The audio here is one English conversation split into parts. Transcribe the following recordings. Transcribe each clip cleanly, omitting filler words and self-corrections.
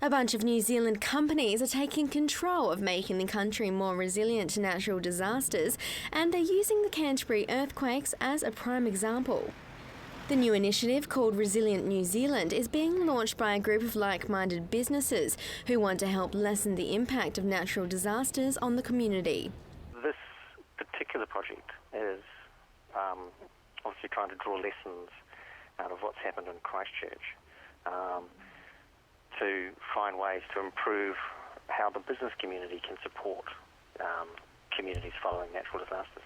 A bunch of New Zealand companies are taking control of making the country more resilient to natural disasters, and they're using the Canterbury earthquakes as a prime example. The new initiative, called Resilient New Zealand, is being launched by a group of like-minded businesses who want to help lessen the impact of natural disasters on the community. This particular project is obviously trying to draw lessons out of what's happened in Christchurch, to find ways to improve how the business community can support communities following natural disasters.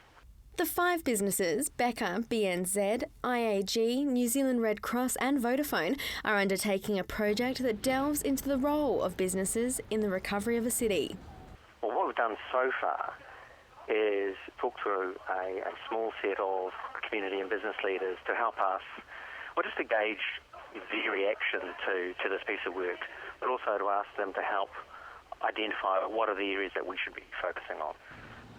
The 5 businesses, Becca, BNZ, IAG, New Zealand Red Cross and Vodafone, are undertaking a project that delves into the role of businesses in the recovery of a city. Well, what we've done so far is talk to a small set of community and business leaders to help us, just to gauge their reaction to this piece of work, but also to ask them to help identify what are the areas that we should be focusing on.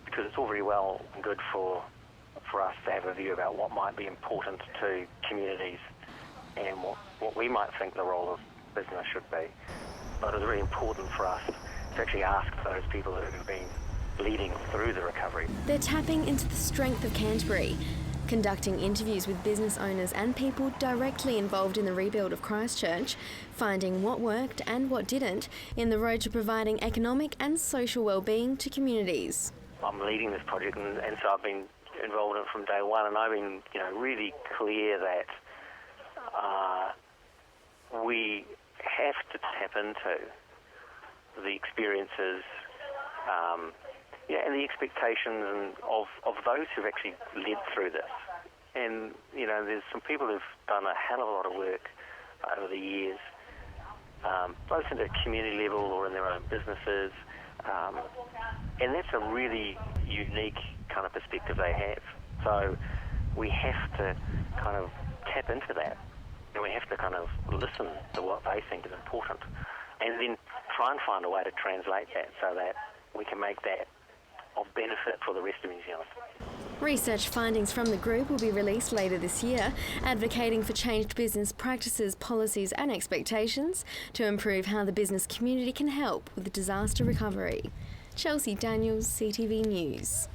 Because it's all very well and good for us to have a view about what might be important to communities and what we might think the role of business should be. But it's really important for us to actually ask those people who have been leading through the recovery. They're tapping into the strength of Canterbury, conducting interviews with business owners and people directly involved in the rebuild of Christchurch, finding what worked and what didn't in the road to providing economic and social well-being to communities. I'm leading this project, and so I've been involved in it from day one, and I've been, really clear that we have to tap into the experiences, and the expectations of those who've actually led through this. And there's some people who've done a hell of a lot of work over the years, both at a community level or in their own businesses. And that's a really unique kind of perspective they have. So we have to kind of tap into that, and we have to kind of listen to what they think is important, and then try and find a way to translate that so that we can make that of benefit for the rest of New Zealand. Research findings from the group will be released later this year, advocating for changed business practices, policies and expectations to improve how the business community can help with disaster recovery. Chelsea Daniels, CTV News.